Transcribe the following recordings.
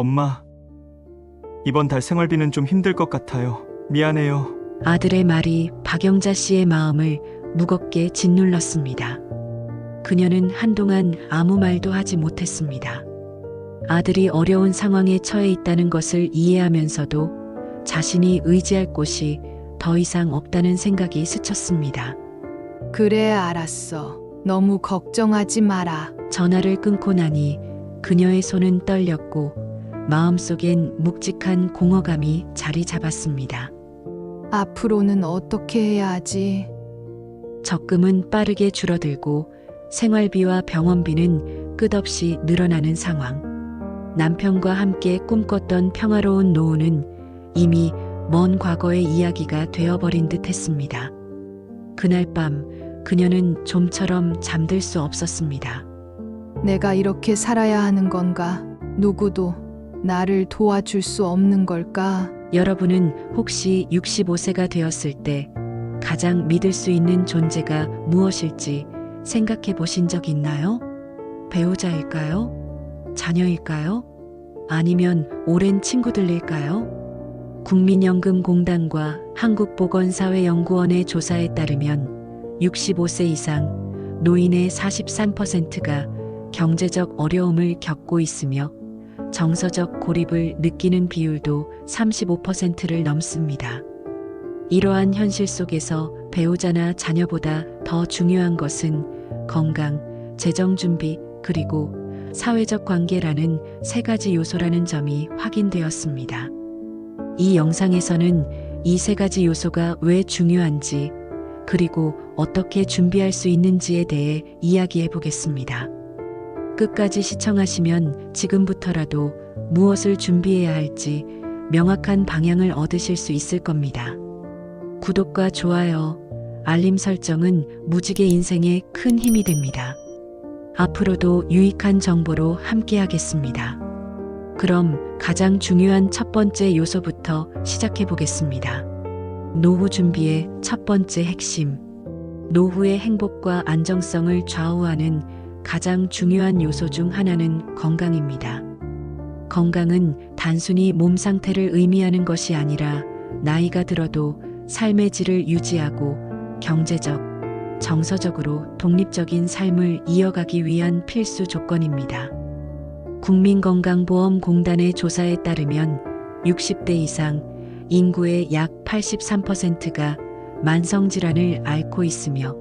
엄마, 이번 달 생활비는 좀 힘들 것 같아요. 미안해요. 아들의 말이 박영자 씨의 마음을 무겁게 짓눌렀습니다. 그녀는 한동안 아무 말도 하지 못했습니다. 아들이 어려운 상황에 처해 있다는 것을 이해하면서도 자신이 의지할 곳이 더 이상 없다는 생각이 스쳤습니다. 그래, 알았어. 너무 걱정하지 마라. 전화를 끊고 나니 그녀의 손은 떨렸고 마음속엔 묵직한 공허감이 자리 잡았습니다. 앞으로는 어떻게 해야 하지? 적금은 빠르게 줄어들고 생활비와 병원비는 끝없이 늘어나는 상황. 남편과 함께 꿈꿨던 평화로운 노후는 이미 먼 과거의 이야기가 되어버린 듯 했습니다. 그날 밤 그녀는 좀처럼 잠들 수 없었습니다. 내가 이렇게 살아야 하는 건가? 누구도 나를 도와줄 수 없는 걸까? 여러분은 혹시 65세가 되었을 때 가장 믿을 수 있는 존재가 무엇일지 생각해 보신 적 있나요? 배우자일까요? 자녀일까요? 아니면 오랜 친구들일까요? 국민연금공단과 한국보건사회연구원의 조사에 따르면 65세 이상 노인의 43%가 경제적 어려움을 겪고 있으며 정서적 고립을 느끼는 비율도 35%를 넘습니다. 이러한 현실 속에서 배우자나 자녀보다 더 중요한 것은 건강, 재정 준비, 그리고 사회적 관계라는 세 가지 요소라는 점이 확인되었습니다. 이 영상에서는 이 세 가지 요소가 왜 중요한지, 그리고 어떻게 준비할 수 있는지에 대해 이야기해 보겠습니다. 끝까지 시청하시면 지금부터라도 무엇을 준비해야 할지 명확한 방향을 얻으실 수 있을 겁니다. 구독과 좋아요, 알림 설정은 무지개 인생에 큰 힘이 됩니다. 앞으로도 유익한 정보로 함께하겠습니다. 그럼 가장 중요한 첫 번째 요소부터 시작해 보겠습니다. 노후 준비의 첫 번째 핵심. 노후의 행복과 안정성을 좌우하는 가장 중요한 요소 중 하나는 건강입니다. 건강은 단순히 몸 상태를 의미하는 것이 아니라 나이가 들어도 삶의 질을 유지하고 경제적, 정서적으로 독립적인 삶을 이어가기 위한 필수 조건입니다. 국민건강보험공단의 조사에 따르면 60대 이상 인구의 약 83%가 만성질환을 앓고 있으며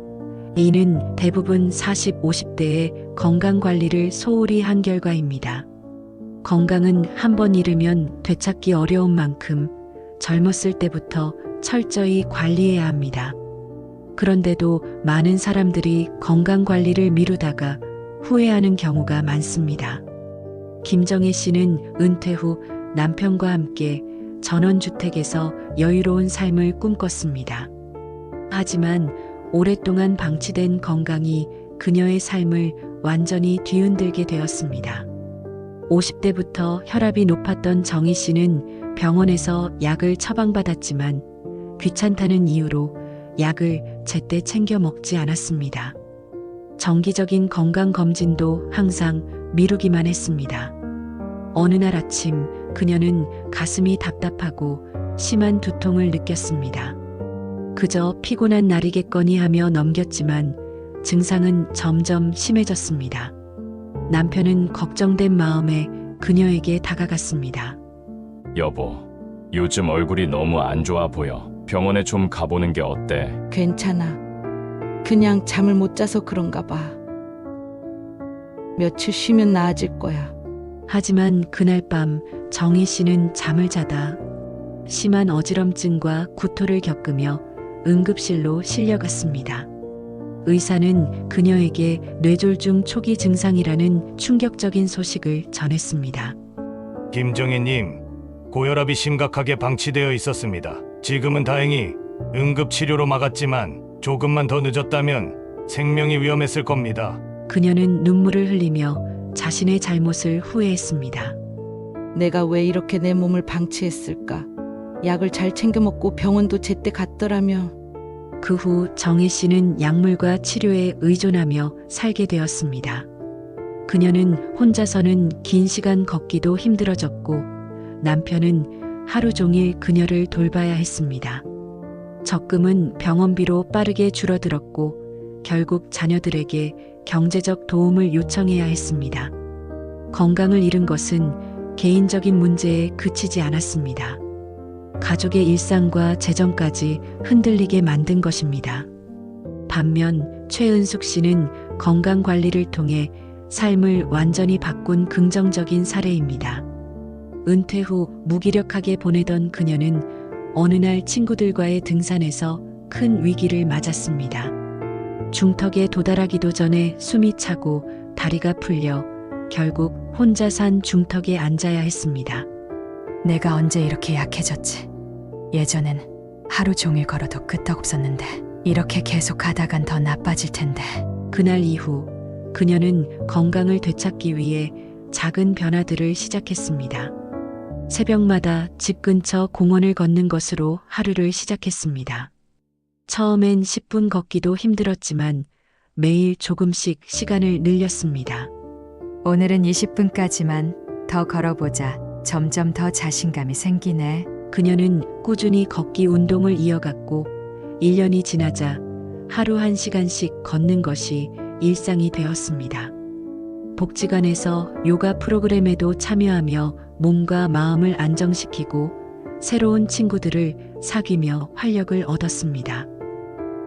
이는 대부분 40, 50대의 건강관리를 소홀히 한 결과입니다. 건강은 한 번 잃으면 되찾기 어려운 만큼 젊었을 때부터 철저히 관리해야 합니다. 그런데도 많은 사람들이 건강관리를 미루다가 후회하는 경우가 많습니다. 김정혜 씨는 은퇴 후 남편과 함께 전원주택에서 여유로운 삶을 꿈꿨습니다. 하지만 오랫동안 방치된 건강이 그녀의 삶을 완전히 뒤흔들게 되었습니다. 50대부터 혈압이 높았던 정희 씨는 병원에서 약을 처방받았지만 귀찮다는 이유로 약을 제때 챙겨 먹지 않았습니다. 정기적인 건강검진도 항상 미루기만 했습니다. 어느 날 아침 그녀는 가슴이 답답하고 심한 두통을 느꼈습니다. 그저 피곤한 날이겠거니 하며 넘겼지만 증상은 점점 심해졌습니다. 남편은 걱정된 마음에 그녀에게 다가갔습니다. 여보, 요즘 얼굴이 너무 안 좋아 보여. 병원에 좀 가보는 게 어때? 괜찮아. 그냥 잠을 못 자서 그런가 봐. 며칠 쉬면 나아질 거야. 하지만 그날 밤 정희 씨는 잠을 자다 심한 어지럼증과 구토를 겪으며 응급실로 실려갔습니다. 의사는 그녀에게 뇌졸중 초기 증상이라는 충격적인 소식을 전했습니다. 김정혜님, 고혈압이 심각하게 방치되어 있었습니다. 지금은 다행히 응급치료로 막았지만 조금만 더 늦었다면 생명이 위험했을 겁니다. 그녀는 눈물을 흘리며 자신의 잘못을 후회했습니다. 내가 왜 이렇게 내 몸을 방치했을까? 약을 잘 챙겨 먹고 병원도 제때 갔더라면. 그 후 정혜 씨는 약물과 치료에 의존하며 살게 되었습니다. 그녀는 혼자서는 긴 시간 걷기도 힘들어졌고 남편은 하루 종일 그녀를 돌봐야 했습니다. 적금은 병원비로 빠르게 줄어들었고 결국 자녀들에게 경제적 도움을 요청해야 했습니다. 건강을 잃은 것은 개인적인 문제에 그치지 않았습니다. 가족의 일상과 재정까지 흔들리게 만든 것입니다. 반면 최은숙 씨는 건강 관리를 통해 삶을 완전히 바꾼 긍정적인 사례입니다. 은퇴 후 무기력하게 보내던 그녀는 어느 날 친구들과의 등산에서 큰 위기를 맞았습니다. 중턱에 도달하기도 전에 숨이 차고 다리가 풀려 결국 혼자 산 중턱에 앉아야 했습니다. 내가 언제 이렇게 약해졌지? 예전엔 하루 종일 걸어도 끄떡없었는데 이렇게 계속 가다간 더 나빠질 텐데. 그날 이후 그녀는 건강을 되찾기 위해 작은 변화들을 시작했습니다. 새벽마다 집 근처 공원을 걷는 것으로 하루를 시작했습니다. 처음엔 10분 걷기도 힘들었지만 매일 조금씩 시간을 늘렸습니다. 오늘은 20분까지만 더 걸어보자. 점점 더 자신감이 생기네. 그녀는 꾸준히 걷기 운동을 이어갔고 1년이 지나자 하루 1시간씩 걷는 것이 일상이 되었습니다. 복지관에서 요가 프로그램에도 참여하며 몸과 마음을 안정시키고 새로운 친구들을 사귀며 활력을 얻었습니다.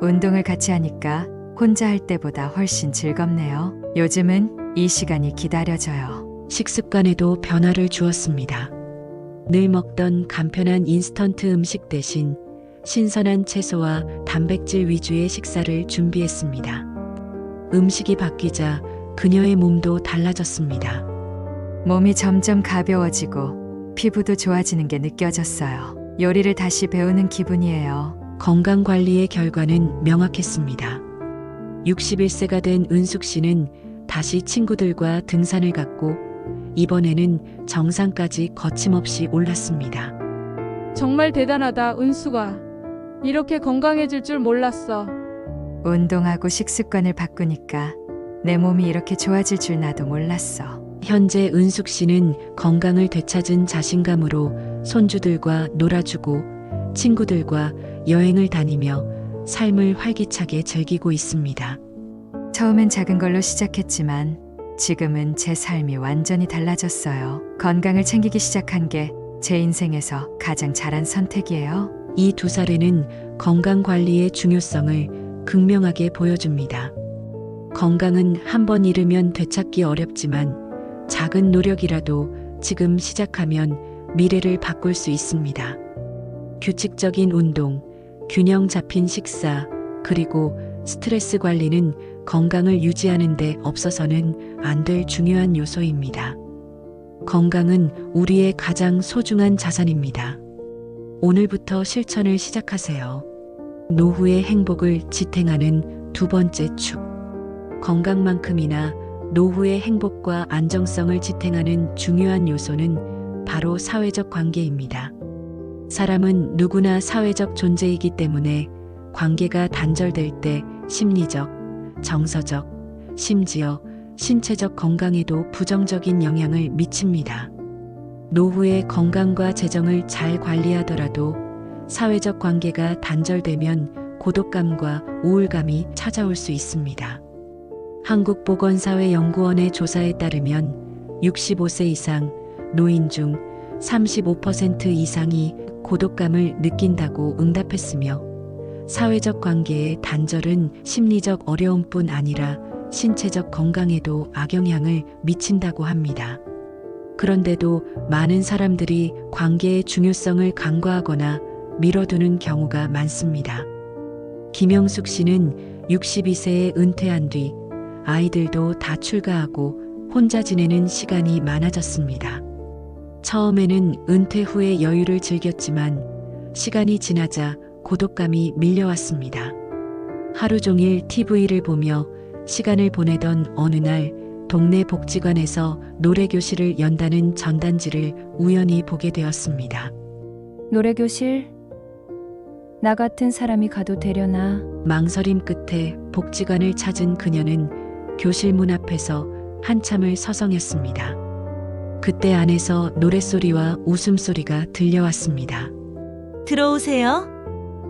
운동을 같이 하니까 혼자 할 때보다 훨씬 즐겁네요. 요즘은 이 시간이 기다려져요. 식습관에도 변화를 주었습니다. 늘 먹던 간편한 인스턴트 음식 대신 신선한 채소와 단백질 위주의 식사를 준비했습니다. 음식이 바뀌자 그녀의 몸도 달라졌습니다. 몸이 점점 가벼워지고 피부도 좋아지는 게 느껴졌어요. 요리를 다시 배우는 기분이에요. 건강 관리의 결과는 명확했습니다. 61세가 된 은숙 씨는 다시 친구들과 등산을 갔고 이번에는 정상까지 거침없이 올랐습니다. 정말 대단하다, 은수가. 이렇게 건강해질 줄 몰랐어. 운동하고 식습관을 바꾸니까 내 몸이 이렇게 좋아질 줄 나도 몰랐어. 현재 은숙 씨는 건강을 되찾은 자신감으로 손주들과 놀아주고 친구들과 여행을 다니며 삶을 활기차게 즐기고 있습니다. 처음엔 작은 걸로 시작했지만 지금은 제 삶이 완전히 달라졌어요. 건강을 챙기기 시작한 게 제 인생에서 가장 잘한 선택이에요. 이 두 사례는 건강 관리의 중요성을 극명하게 보여줍니다. 건강은 한 번 잃으면 되찾기 어렵지만 작은 노력이라도 지금 시작하면 미래를 바꿀 수 있습니다. 규칙적인 운동, 균형 잡힌 식사, 그리고 스트레스 관리는 건강을 유지하는 데 없어서는 안 될 중요한 요소입니다. 건강은 우리의 가장 소중한 자산입니다. 오늘부터 실천을 시작하세요. 노후의 행복을 지탱하는 두 번째 축. 건강만큼이나 노후의 행복과 안정성을 지탱하는 중요한 요소는 바로 사회적 관계입니다. 사람은 누구나 사회적 존재이기 때문에 관계가 단절될 때 심리적, 정서적, 심지어 신체적 건강에도 부정적인 영향을 미칩니다. 노후의 건강과 재정을 잘 관리하더라도 사회적 관계가 단절되면 고독감과 우울감이 찾아올 수 있습니다. 한국보건사회연구원의 조사에 따르면 65세 이상 노인 중 35% 이상이 고독감을 느낀다고 응답했으며 사회적 관계의 단절은 심리적 어려움뿐 아니라 신체적 건강에도 악영향을 미친다고 합니다. 그런데도 많은 사람들이 관계의 중요성을 간과하거나 미뤄두는 경우가 많습니다. 김영숙 씨는 62세에 은퇴한 뒤 아이들도 다 출가하고 혼자 지내는 시간이 많아졌습니다. 처음에는 은퇴 후에 여유를 즐겼지만 시간이 지나자 고독감이 밀려왔습니다. 하루 종일 TV를 보며 시간을 보내던 어느 날 동네 복지관에서 노래교실을 연다는 전단지를 우연히 보게 되었습니다. 노래교실? 나 같은 사람이 가도 되려나? 망설임 끝에 복지관을 찾은 그녀는 교실 문 앞에서 한참을 서성였습니다. 그때 안에서 노랫소리와 웃음소리가 들려왔습니다. 들어오세요.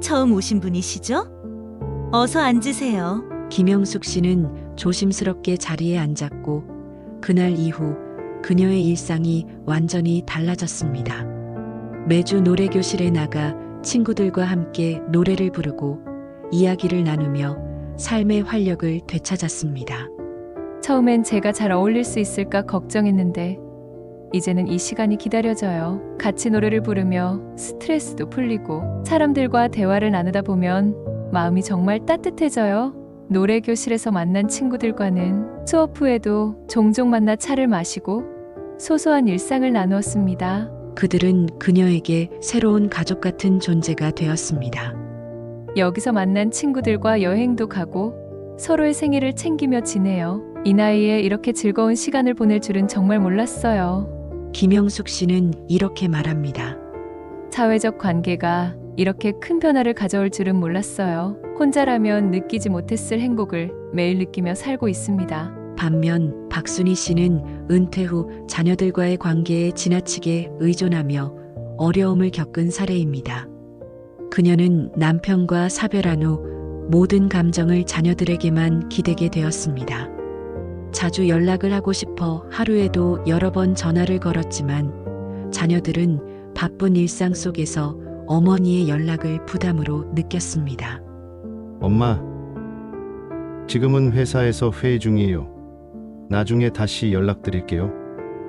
처음 오신 분이시죠? 어서 앉으세요. 김영숙 씨는 조심스럽게 자리에 앉았고 그날 이후 그녀의 일상이 완전히 달라졌습니다. 매주 노래교실에 나가 친구들과 함께 노래를 부르고 이야기를 나누며 삶의 활력을 되찾았습니다. 처음엔 제가 잘 어울릴 수 있을까 걱정했는데 이제는 이 시간이 기다려져요. 같이 노래를 부르며 스트레스도 풀리고 사람들과 대화를 나누다 보면 마음이 정말 따뜻해져요. 노래 교실에서 만난 친구들과는 수업 후에도 종종 만나 차를 마시고 소소한 일상을 나누었습니다. 그들은 그녀에게 새로운 가족 같은 존재가 되었습니다. 여기서 만난 친구들과 여행도 가고 서로의 생일을 챙기며 지내요. 이 나이에 이렇게 즐거운 시간을 보낼 줄은 정말 몰랐어요. 김영숙 씨는 이렇게 말합니다. 사회적 관계가 이렇게 큰 변화를 가져올 줄은 몰랐어요. 혼자라면 느끼지 못했을 행복을 매일 느끼며 살고 있습니다. 반면 박순희 씨는 은퇴 후 자녀들과의 관계에 지나치게 의존하며 어려움을 겪은 사례입니다. 그녀는 남편과 사별한 후 모든 감정을 자녀들에게만 기대게 되었습니다. 자주 연락을 하고 싶어 하루에도 여러 번 전화를 걸었지만 자녀들은 바쁜 일상 속에서 어머니의 연락을 부담으로 느꼈습니다. 엄마, 지금은 회사에서 회의 중이에요. 나중에 다시 연락드릴게요.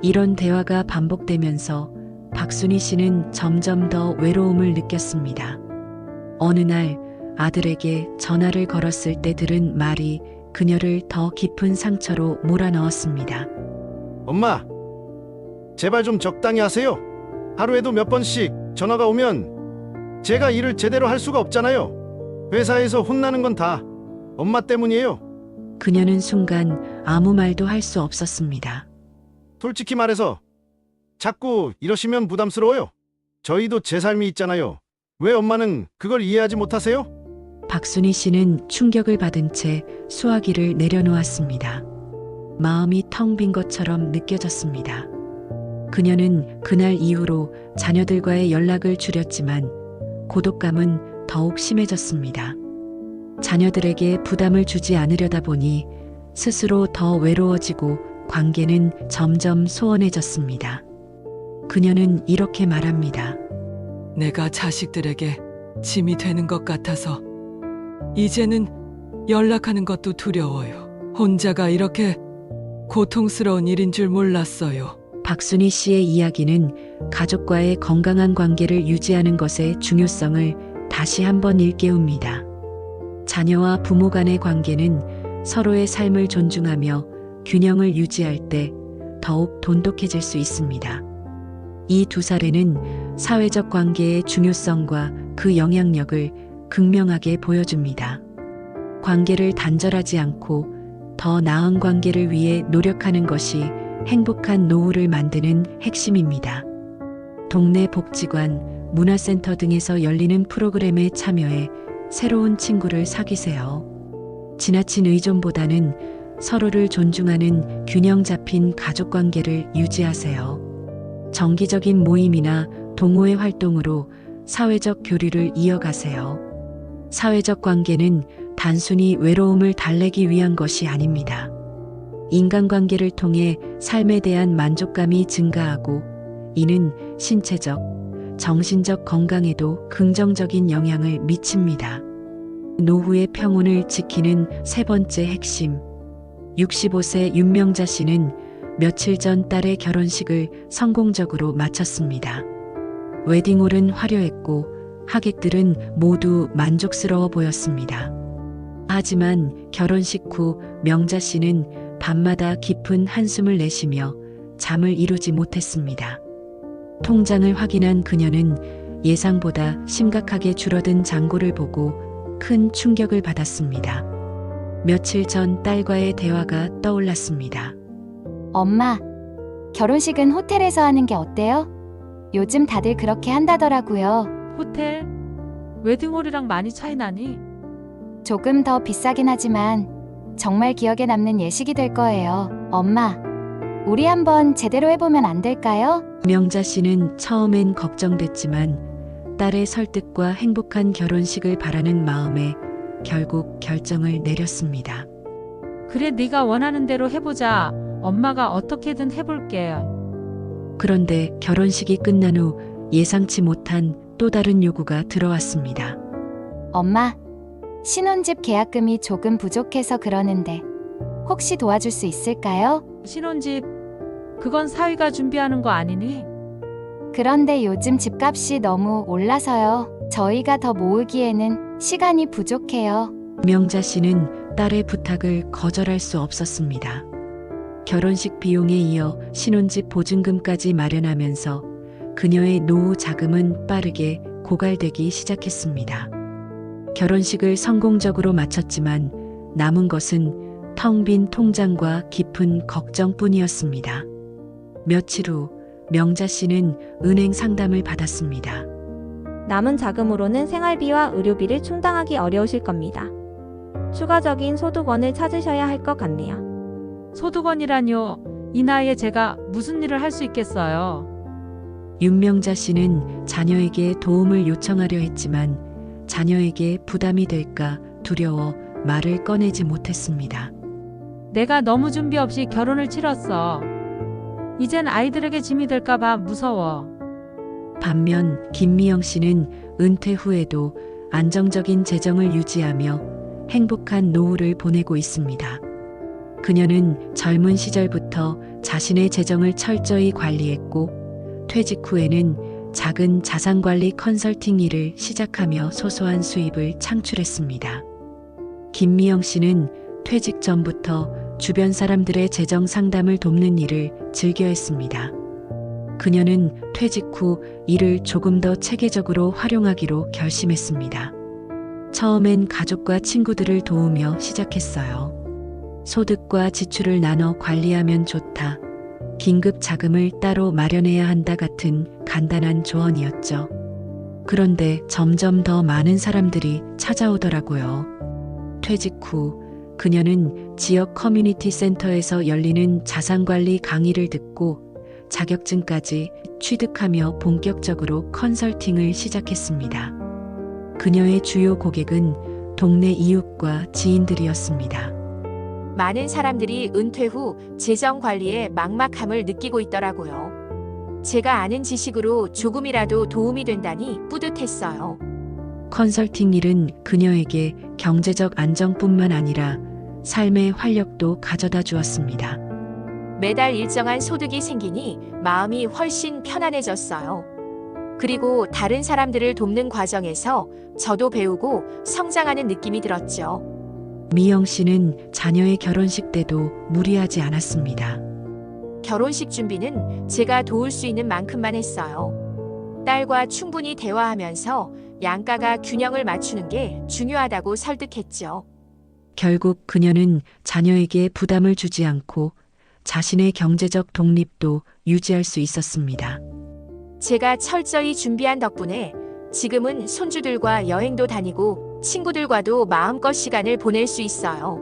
이런 대화가 반복되면서 박순희 씨는 점점 더 외로움을 느꼈습니다. 어느 날 아들에게 전화를 걸었을 때 들은 말이 그녀를 더 깊은 상처로 몰아넣었습니다. 엄마, 제발 좀 적당히 하세요. 하루에도 몇 번씩 전화가 오면 제가 일을 제대로 할 수가 없잖아요. 회사에서 혼나는 건 다 엄마 때문이에요. 그녀는 순간 아무 말도 할 수 없었습니다. 솔직히 말해서 자꾸 이러시면 부담스러워요. 저희도 제 삶이 있잖아요. 왜 엄마는 그걸 이해하지 못하세요? 박순희 씨는 충격을 받은 채 수화기를 내려놓았습니다. 마음이 텅 빈 것처럼 느껴졌습니다. 그녀는 그날 이후로 자녀들과의 연락을 줄였지만 고독감은 더욱 심해졌습니다. 자녀들에게 부담을 주지 않으려다 보니 스스로 더 외로워지고 관계는 점점 소원해졌습니다. 그녀는 이렇게 말합니다. 내가 자식들에게 짐이 되는 것 같아서 이제는 연락하는 것도 두려워요. 혼자가 이렇게 고통스러운 일인 줄 몰랐어요. 박순희 씨의 이야기는 가족과의 건강한 관계를 유지하는 것의 중요성을 다시 한번 일깨웁니다. 자녀와 부모 간의 관계는 서로의 삶을 존중하며 균형을 유지할 때 더욱 돈독해질 수 있습니다. 이 두 사례는 사회적 관계의 중요성과 그 영향력을 극명하게 보여줍니다. 관계를 단절하지 않고 더 나은 관계를 위해 노력하는 것이 행복한 노후를 만드는 핵심입니다. 동네 복지관, 문화센터 등에서 열리는 프로그램에 참여해 새로운 친구를 사귀세요. 지나친 의존보다는 서로를 존중하는 균형 잡힌 가족 관계를 유지하세요. 정기적인 모임이나 동호회 활동으로 사회적 교류를 이어가세요. 사회적 관계는 단순히 외로움을 달래기 위한 것이 아닙니다. 인간관계를 통해 삶에 대한 만족감이 증가하고 이는 신체적, 정신적 건강에도 긍정적인 영향을 미칩니다. 노후의 평온을 지키는 세 번째 핵심. 65세 윤명자 씨는 며칠 전 딸의 결혼식을 성공적으로 마쳤습니다. 웨딩홀은 화려했고 하객들은 모두 만족스러워 보였습니다. 하지만 결혼식 후 명자 씨는 밤마다 깊은 한숨을 내쉬며 잠을 이루지 못했습니다. 통장을 확인한 그녀는 예상보다 심각하게 줄어든 잔고를 보고 큰 충격을 받았습니다. 며칠 전 딸과의 대화가 떠올랐습니다. 엄마, 결혼식은 호텔에서 하는 게 어때요? 요즘 다들 그렇게 한다더라고요. 호텔? 웨딩홀이랑 많이 차이 나니? 조금 더 비싸긴 하지만 정말 기억에 남는 예식이 될 거예요. 엄마, 우리 한번 제대로 해보면 안 될까요? 명자 씨는 처음엔 걱정됐지만 딸의 설득과 행복한 결혼식을 바라는 마음에 결국 결정을 내렸습니다. 그래 네가 원하는 대로 해보자. 엄마가 어떻게든 해볼게. 그런데 결혼식이 끝난 후 예상치 못한 또 다른 요구가 들어왔습니다. 엄마, 신혼집 계약금이 조금 부족해서 그러는데 혹시 도와줄 수 있을까요? 신혼집 그건 사위가 준비하는 거 아니니? 그런데 요즘 집값이 너무 올라서요. 저희가 더 모으기에는 시간이 부족해요. 명자 씨는 딸의 부탁을 거절할 수 없었습니다. 결혼식 비용에 이어 신혼집 보증금까지 마련하면서 그녀의 노후 자금은 빠르게 고갈되기 시작했습니다. 결혼식을 성공적으로 마쳤지만 남은 것은 텅 빈 통장과 깊은 걱정뿐이었습니다. 며칠 후 명자 씨는 은행 상담을 받았습니다. 남은 자금으로는 생활비와 의료비를 충당하기 어려우실 겁니다. 추가적인 소득원을 찾으셔야 할 것 같네요. 소득원이라뇨. 이 나이에 제가 무슨 일을 할 수 있겠어요. 윤명자 씨는 자녀에게 도움을 요청하려 했지만 자녀에게 부담이 될까 두려워 말을 꺼내지 못했습니다. 내가 너무 준비 없이 결혼을 치렀어. 이젠 아이들에게 짐이 될까봐 무서워. 반면 김미영 씨는 은퇴 후에도 안정적인 재정을 유지하며 행복한 노후를 보내고 있습니다. 그녀는 젊은 시절부터 자신의 재정을 철저히 관리했고 퇴직 후에는 작은 자산관리 컨설팅 일을 시작하며 소소한 수입을 창출했습니다. 김미영 씨는 퇴직 전부터 주변 사람들의 재정 상담을 돕는 일을 즐겨했습니다. 그녀는 퇴직 후 이를 조금 더 체계적으로 활용하기로 결심했습니다. 처음엔 가족과 친구들을 도우며 시작했어요. 소득과 지출을 나눠 관리하면 좋다. 긴급 자금을 따로 마련해야 한다 같은 간단한 조언이었죠. 그런데 점점 더 많은 사람들이 찾아오더라고요. 퇴직 후 그녀는 지역 커뮤니티 센터에서 열리는 자산관리 강의를 듣고 자격증까지 취득하며 본격적으로 컨설팅을 시작했습니다. 그녀의 주요 고객은 동네 이웃과 지인들이었습니다. 많은 사람들이 은퇴 후 재정 관리에 막막함을 느끼고 있더라고요. 제가 아는 지식으로 조금이라도 도움이 된다니 뿌듯했어요. 컨설팅 일은 그녀에게 경제적 안정뿐만 아니라 삶의 활력도 가져다 주었습니다. 매달 일정한 소득이 생기니 마음이 훨씬 편안해졌어요. 그리고 다른 사람들을 돕는 과정에서 저도 배우고 성장하는 느낌이 들었죠. 미영 씨는 자녀의 결혼식 때도 무리하지 않았습니다. 결혼식 준비는 제가 도울 수 있는 만큼만 했어요. 딸과 충분히 대화하면서 양가가 균형을 맞추는 게 중요하다고 설득했죠. 결국 그녀는 자녀에게 부담을 주지 않고 자신의 경제적 독립도 유지할 수 있었습니다. 제가 철저히 준비한 덕분에 지금은 손주들과 여행도 다니고 친구들과도 마음껏 시간을 보낼 수 있어요.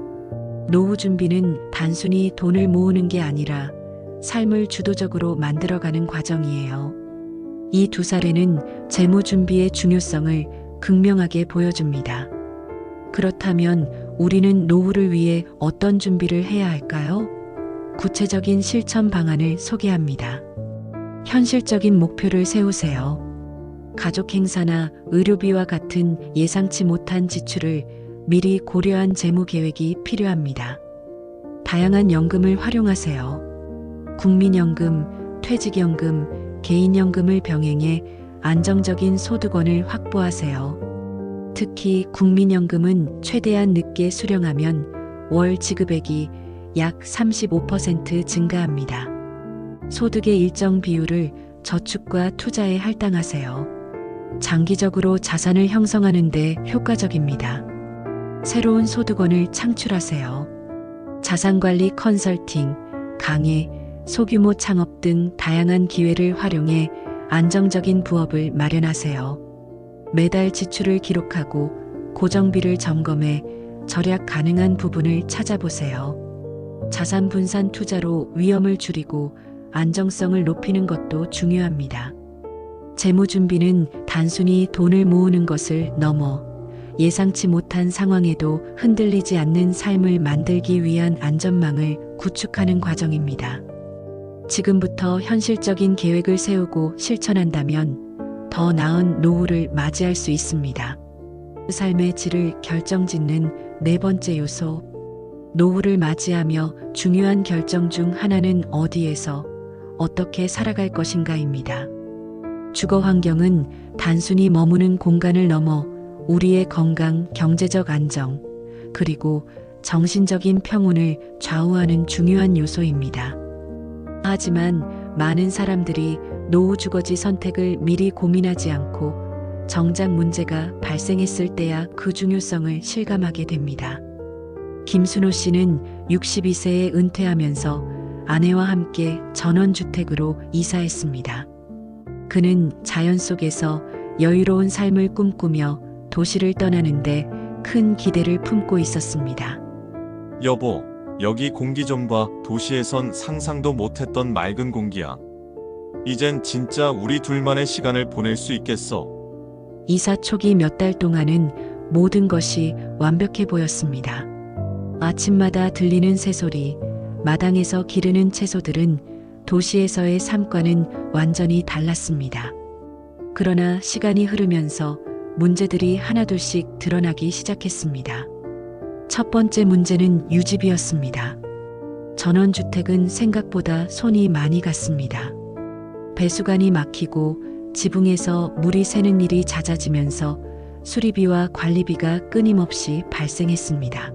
노후 준비는 단순히 돈을 모으는 게 아니라 삶을 주도적으로 만들어가는 과정이에요. 이 두 사례는 재무 준비의 중요성을 극명하게 보여줍니다. 그렇다면 우리는 노후를 위해 어떤 준비를 해야 할까요? 구체적인 실천 방안을 소개합니다. 현실적인 목표를 세우세요. 가족 행사나 의료비와 같은 예상치 못한 지출을 미리 고려한 재무 계획이 필요합니다. 다양한 연금을 활용하세요. 국민연금, 퇴직연금, 개인연금을 병행해 안정적인 소득원을 확보하세요. 특히 국민연금은 최대한 늦게 수령하면 월 지급액이 약 35% 증가합니다. 소득의 일정 비율을 저축과 투자에 할당하세요. 장기적으로 자산을 형성하는 데 효과적입니다. 새로운 소득원을 창출하세요. 자산관리 컨설팅, 강의, 소규모 창업 등 다양한 기회를 활용해 안정적인 부업을 마련하세요. 매달 지출을 기록하고 고정비를 점검해 절약 가능한 부분을 찾아보세요. 자산 분산 투자로 위험을 줄이고 안정성을 높이는 것도 중요합니다. 재무 준비는 단순히 돈을 모으는 것을 넘어 예상치 못한 상황에도 흔들리지 않는 삶을 만들기 위한 안전망을 구축하는 과정입니다. 지금부터 현실적인 계획을 세우고 실천한다면 더 나은 노후를 맞이할 수 있습니다. 삶의 질을 결정짓는 네 번째 요소. 노후를 맞이하며 중요한 결정 중 하나는 어디에서 어떻게 살아갈 것인가입니다. 주거 환경은 단순히 머무는 공간을 넘어 우리의 건강, 경제적 안정, 그리고 정신적인 평온을 좌우하는 중요한 요소입니다. 하지만 많은 사람들이 노후 주거지 선택을 미리 고민하지 않고 정작 문제가 발생했을 때야 그 중요성을 실감하게 됩니다. 김순호 씨는 62세에 은퇴하면서 아내와 함께 전원주택으로 이사했습니다. 그는 자연 속에서 여유로운 삶을 꿈꾸며 도시를 떠나는데 큰 기대를 품고 있었습니다. 여보, 여기 공기 좀 봐. 도시에선 상상도 못했던 맑은 공기야. 이젠 진짜 우리 둘만의 시간을 보낼 수 있겠어. 이사 초기 몇 달 동안은 모든 것이 완벽해 보였습니다. 아침마다 들리는 새소리, 마당에서 기르는 채소들은 도시에서의 삶과는 완전히 달랐습니다. 그러나 시간이 흐르면서 문제들이 하나둘씩 드러나기 시작했습니다. 첫 번째 문제는 유지비였습니다. 전원주택은 생각보다 손이 많이 갔습니다. 배수관이 막히고 지붕에서 물이 새는 일이 잦아지면서 수리비와 관리비가 끊임없이 발생했습니다.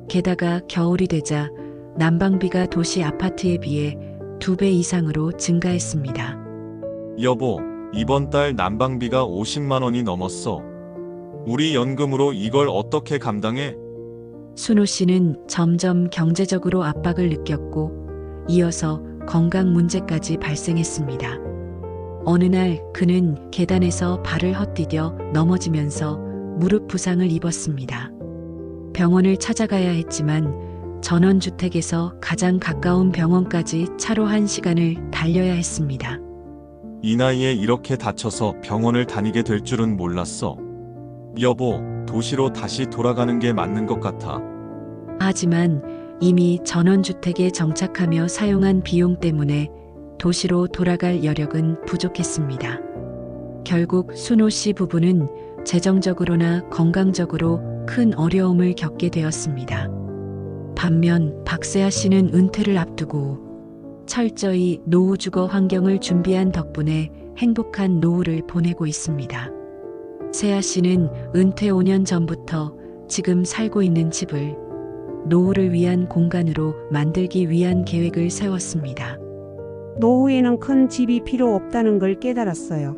게다가 겨울이 되자 난방비가 도시 아파트에 비해 2배 이상으로 증가했습니다. 여보, 이번 달 난방비가 50만 원이 넘었어. 우리 연금으로 이걸 어떻게 감당해? 순호 씨는 점점 경제적으로 압박을 느꼈고 이어서 건강 문제까지 발생했습니다. 어느 날 그는 계단에서 발을 헛디뎌 넘어지면서 무릎 부상을 입었습니다. 병원을 찾아가야 했지만 전원주택에서 가장 가까운 병원까지 차로 1시간을 달려야 했습니다. 이 나이에 이렇게 다쳐서 병원을 다니게 될 줄은 몰랐어. 여보, 도시로 다시 돌아가는 게 맞는 것 같아. 하지만 이미 전원주택에 정착하며 사용한 비용 때문에 도시로 돌아갈 여력은 부족했습니다. 결국 순호 씨 부부는 재정적으로나 건강적으로 큰 어려움을 겪게 되었습니다. 반면 박세아 씨는 은퇴를 앞두고 철저히 노후 주거 환경을 준비한 덕분에 행복한 노후를 보내고 있습니다. 세아 씨는 은퇴 5년 전부터 지금 살고 있는 집을 노후를 위한 공간으로 만들기 위한 계획을 세웠습니다. 노후에는 큰 집이 필요 없다는 걸 깨달았어요.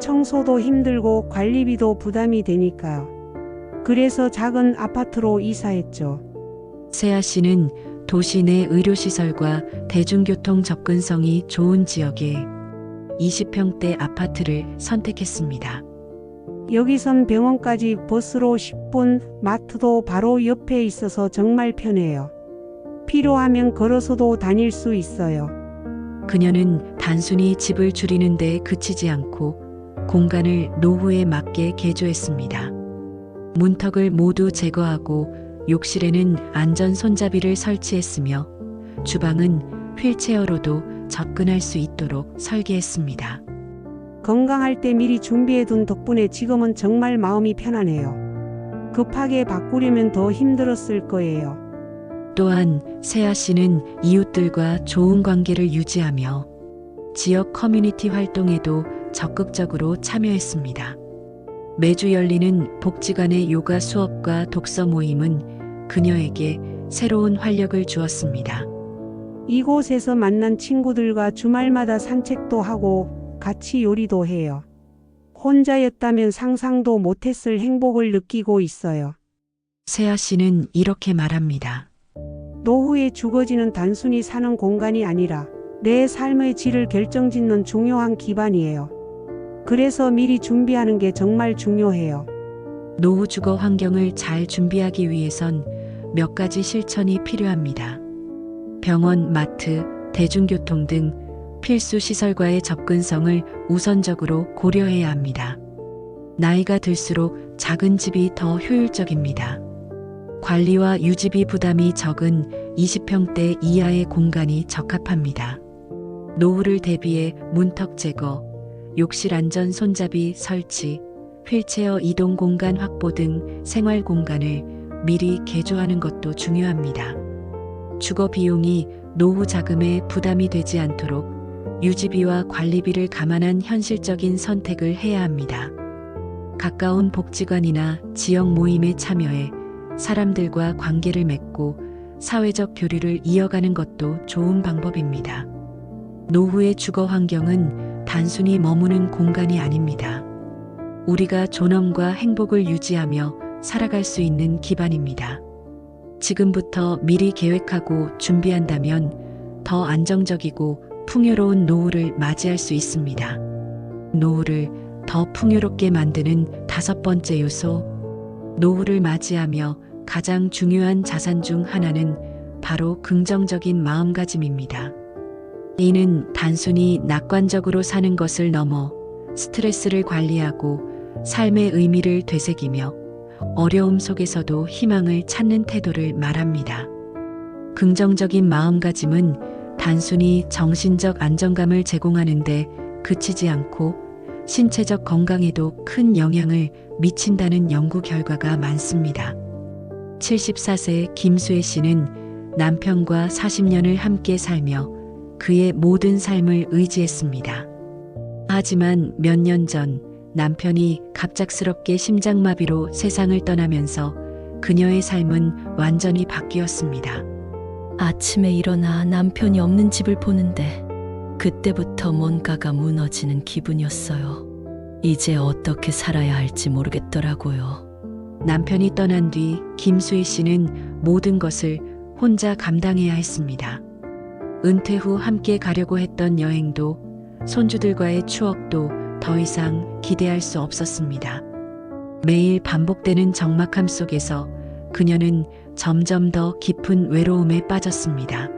청소도 힘들고 관리비도 부담이 되니까요. 그래서 작은 아파트로 이사했죠. 세아 씨는 도시 내 의료시설과 대중교통 접근성이 좋은 지역에 20평대 아파트를 선택했습니다. 여기선 병원까지 버스로 10분, 마트도 바로 옆에 있어서 정말 편해요. 필요하면 걸어서도 다닐 수 있어요. 그녀는 단순히 집을 줄이는 데 그치지 않고 공간을 노후에 맞게 개조했습니다. 문턱을 모두 제거하고 욕실에는 안전 손잡이를 설치했으며 주방은 휠체어로도 접근할 수 있도록 설계했습니다. 건강할 때 미리 준비해둔 덕분에 지금은 정말 마음이 편하네요. 급하게 바꾸려면 더 힘들었을 거예요. 또한 세아 씨는 이웃들과 좋은 관계를 유지하며 지역 커뮤니티 활동에도 적극적으로 참여했습니다. 매주 열리는 복지관의 요가 수업과 독서 모임은 그녀에게 새로운 활력을 주었습니다. 이곳에서 만난 친구들과 주말마다 산책도 하고 같이 요리도 해요. 혼자였다면 상상도 못했을 행복을 느끼고 있어요. 세아 씨는 이렇게 말합니다. 노후의 주거지는 단순히 사는 공간이 아니라 내 삶의 질을 결정짓는 중요한 기반이에요. 그래서 미리 준비하는 게 정말 중요해요. 노후 주거 환경을 잘 준비하기 위해선 몇 가지 실천이 필요합니다. 병원, 마트, 대중교통 등 필수 시설과의 접근성을 우선적으로 고려해야 합니다. 나이가 들수록 작은 집이 더 효율적입니다. 관리와 유지비 부담이 적은 20평대 이하의 공간이 적합합니다. 노후를 대비해 문턱 제거, 욕실 안전 손잡이 설치, 휠체어 이동 공간 확보 등 생활 공간을 미리 개조하는 것도 중요합니다. 주거 비용이 노후 자금에 부담이 되지 않도록 유지비와 관리비를 감안한 현실적인 선택을 해야 합니다. 가까운 복지관이나 지역 모임에 참여해 사람들과 관계를 맺고 사회적 교류를 이어가는 것도 좋은 방법입니다. 노후의 주거 환경은 단순히 머무는 공간이 아닙니다. 우리가 존엄과 행복을 유지하며 살아갈 수 있는 기반입니다. 지금부터 미리 계획하고 준비한다면 더 안정적이고 풍요로운 노후를 맞이할 수 있습니다. 노후를 더 풍요롭게 만드는 5번째 요소, 노후를 맞이하며 가장 중요한 자산 중 하나는 바로 긍정적인 마음가짐입니다. 이는 단순히 낙관적으로 사는 것을 넘어 스트레스를 관리하고 삶의 의미를 되새기며 어려움 속에서도 희망을 찾는 태도를 말합니다. 긍정적인 마음가짐은 단순히 정신적 안정감을 제공하는데 그치지 않고 신체적 건강에도 큰 영향을 미친다는 연구 결과가 많습니다. 74세 김수혜 씨는 남편과 40년을 함께 살며 그의 모든 삶을 의지했습니다. 하지만 몇 년 전 남편이 갑작스럽게 심장마비로 세상을 떠나면서 그녀의 삶은 완전히 바뀌었습니다. 아침에 일어나 남편이 없는 집을 보는데 그때부터 뭔가가 무너지는 기분이었어요. 이제 어떻게 살아야 할지 모르겠더라고요. 남편이 떠난 뒤 김수희 씨는 모든 것을 혼자 감당해야 했습니다. 은퇴 후 함께 가려고 했던 여행도 손주들과의 추억도 더 이상 기대할 수 없었습니다. 매일 반복되는 적막함 속에서 그녀는 점점 더 깊은 외로움에 빠졌습니다.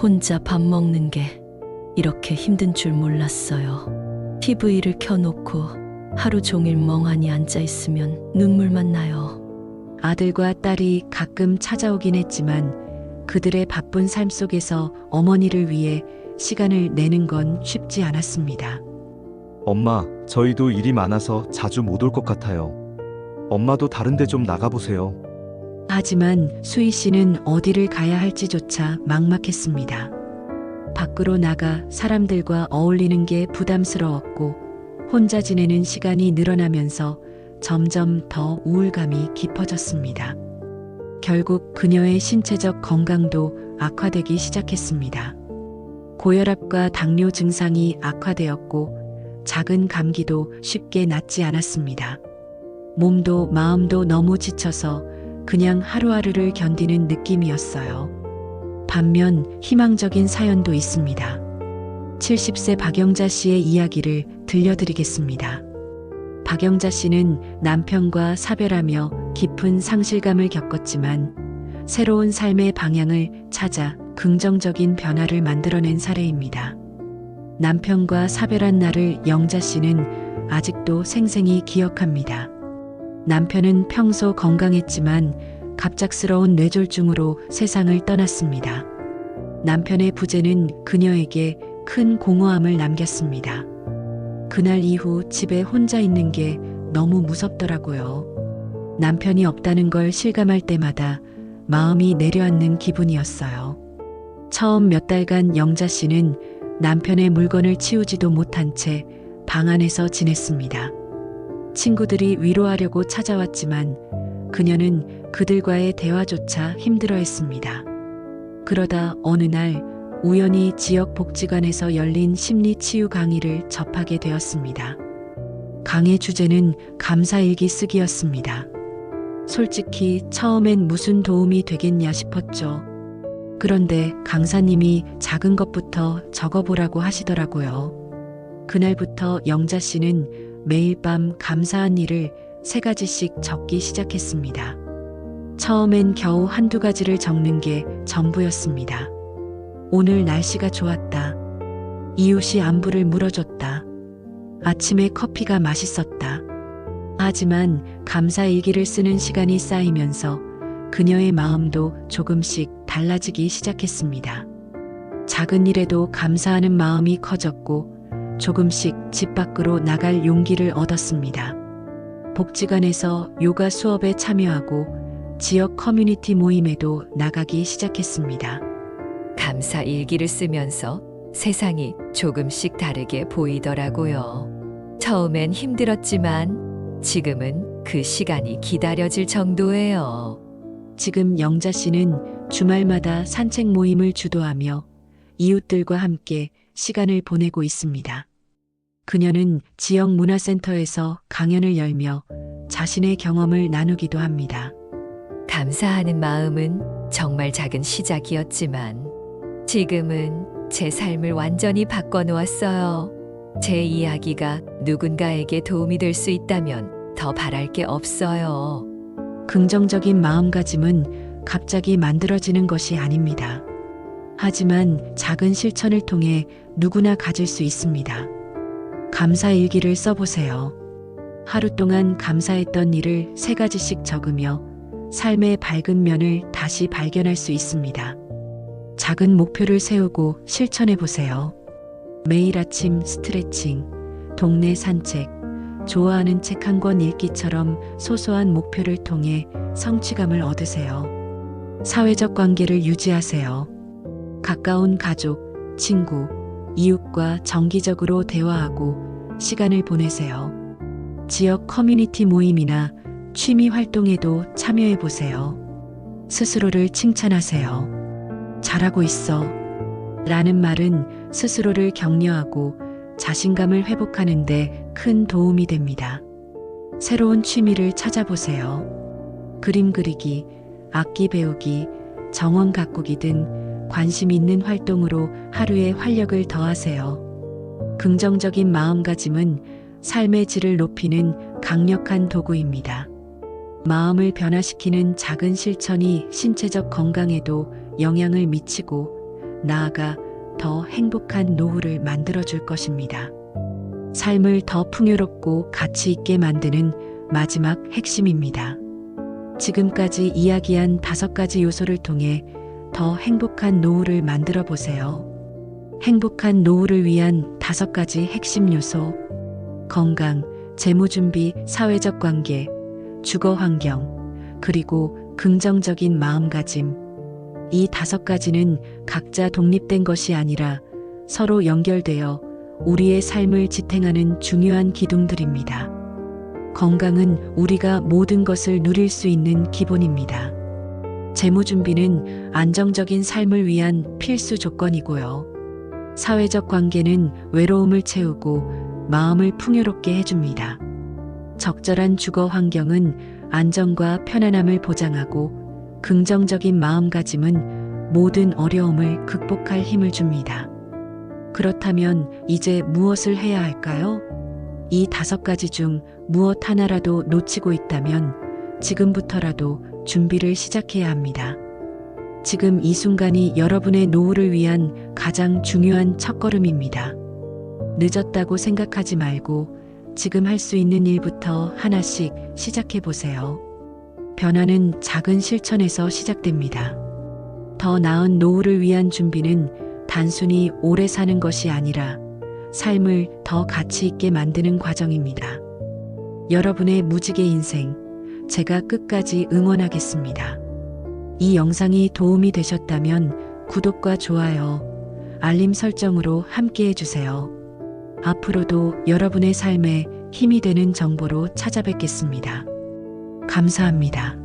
혼자 밥 먹는 게 이렇게 힘든 줄 몰랐어요. TV를 켜놓고 하루 종일 멍하니 앉아 있으면 눈물만 나요. 아들과 딸이 가끔 찾아오긴 했지만 그들의 바쁜 삶 속에서 어머니를 위해 시간을 내는 건 쉽지 않았습니다. 엄마, 저희도 일이 많아서 자주 못 올 것 같아요. 엄마도 다른 데 좀 나가보세요. 하지만 수희 씨는 어디를 가야 할지조차 막막했습니다. 밖으로 나가 사람들과 어울리는 게 부담스러웠고 혼자 지내는 시간이 늘어나면서 점점 더 우울감이 깊어졌습니다. 결국 그녀의 신체적 건강도 악화되기 시작했습니다. 고혈압과 당뇨 증상이 악화되었고 작은 감기도 쉽게 낫지 않았습니다. 몸도 마음도 너무 지쳐서 그냥 하루하루를 견디는 느낌이었어요. 반면 희망적인 사연도 있습니다. 70세 박영자 씨의 이야기를 들려드리겠습니다. 박영자 씨는 남편과 사별하며 깊은 상실감을 겪었지만 새로운 삶의 방향을 찾아 긍정적인 변화를 만들어낸 사례입니다. 남편과 사별한 날을 영자 씨는 아직도 생생히 기억합니다. 남편은 평소 건강했지만 갑작스러운 뇌졸중으로 세상을 떠났습니다. 남편의 부재는 그녀에게 큰 공허함을 남겼습니다. 그날 이후 집에 혼자 있는 게 너무 무섭더라고요. 남편이 없다는 걸 실감할 때마다 마음이 내려앉는 기분이었어요. 처음 몇 달간 영자 씨는 남편의 물건을 치우지도 못한 채 방 안에서 지냈습니다. 친구들이 위로하려고 찾아왔지만 그녀는 그들과의 대화조차 힘들어했습니다. 그러다 어느 날 우연히 지역 복지관에서 열린 심리치유 강의를 접하게 되었습니다. 강의 주제는 감사일기 쓰기였습니다. 솔직히 처음엔 무슨 도움이 되겠냐 싶었죠. 그런데 강사님이 작은 것부터 적어보라고 하시더라고요. 그날부터 영자 씨는 매일 밤 감사한 일을 3가지씩 적기 시작했습니다. 처음엔 겨우 한두 가지를 적는 게 전부였습니다. 오늘 날씨가 좋았다. 이웃이 안부를 물어줬다. 아침에 커피가 맛있었다. 하지만 감사 일기를 쓰는 시간이 쌓이면서 그녀의 마음도 조금씩 달라지기 시작했습니다. 작은 일에도 감사하는 마음이 커졌고 조금씩 집 밖으로 나갈 용기를 얻었습니다. 복지관에서 요가 수업에 참여하고 지역 커뮤니티 모임에도 나가기 시작했습니다. 감사 일기를 쓰면서 세상이 조금씩 다르게 보이더라고요. 처음엔 힘들었지만 지금은 그 시간이 기다려질 정도예요. 지금 영자 씨는 주말마다 산책 모임을 주도하며 이웃들과 함께 시간을 보내고 있습니다. 그녀는 지역 문화센터에서 강연을 열며 자신의 경험을 나누기도 합니다. 감사하는 마음은 정말 작은 시작이었지만 지금은 제 삶을 완전히 바꿔놓았어요. 제 이야기가 누군가에게 도움이 될 수 있다면 더 바랄 게 없어요. 긍정적인 마음가짐은 갑자기 만들어지는 것이 아닙니다. 하지만 작은 실천을 통해 누구나 가질 수 있습니다. 감사 일기를 써보세요. 하루 동안 감사했던 일을 3가지씩 적으며 삶의 밝은 면을 다시 발견할 수 있습니다. 작은 목표를 세우고 실천해 보세요. 매일 아침 스트레칭, 동네 산책, 좋아하는 책 한 권 읽기처럼 소소한 목표를 통해 성취감을 얻으세요. 사회적 관계를 유지하세요. 가까운 가족, 친구, 이웃과 정기적으로 대화하고 시간을 보내세요. 지역 커뮤니티 모임이나 취미 활동에도 참여해 보세요. 스스로를 칭찬하세요. 잘하고 있어. 라는 말은 스스로를 격려하고 자신감을 회복하는데 큰 도움이 됩니다. 새로운 취미를 찾아보세요. 그림 그리기, 악기 배우기, 정원 가꾸기 등 관심 있는 활동으로 하루에 활력을 더하세요. 긍정적인 마음가짐은 삶의 질을 높이는 강력한 도구입니다. 마음을 변화시키는 작은 실천이 신체적 건강에도 영향을 미치고 나아가 더 행복한 노후를 만들어줄 것입니다. 삶을 더 풍요롭고 가치 있게 만드는 마지막 핵심입니다. 지금까지 이야기한 5가지 요소를 통해 더 행복한 노후를 만들어 보세요. 행복한 노후를 위한 5가지 핵심 요소. 건강, 재무 준비, 사회적 관계, 주거 환경, 그리고 긍정적인 마음가짐. 이 5가지는 각자 독립된 것이 아니라 서로 연결되어 우리의 삶을 지탱하는 중요한 기둥들입니다. 건강은 우리가 모든 것을 누릴 수 있는 기본입니다. 재무 준비는 안정적인 삶을 위한 필수 조건이고요. 사회적 관계는 외로움을 채우고 마음을 풍요롭게 해줍니다. 적절한 주거 환경은 안정과 편안함을 보장하고 긍정적인 마음가짐은 모든 어려움을 극복할 힘을 줍니다. 그렇다면 이제 무엇을 해야 할까요? 이 5가지 중 무엇 하나라도 놓치고 있다면 지금부터라도 준비를 시작해야 합니다. 지금 이 순간이 여러분의 노후를 위한 가장 중요한 첫걸음입니다. 늦었다고 생각하지 말고 지금 할 수 있는 일부터 하나씩 시작해 보세요. 변화는 작은 실천에서 시작됩니다. 더 나은 노후를 위한 준비는 단순히 오래 사는 것이 아니라 삶을 더 가치 있게 만드는 과정입니다. 여러분의 무지개 인생, 제가 끝까지 응원하겠습니다. 이 영상이 도움이 되셨다면 구독과 좋아요, 알림 설정으로 함께 해주세요. 앞으로도 여러분의 삶에 힘이 되는 정보로 찾아뵙겠습니다. 감사합니다.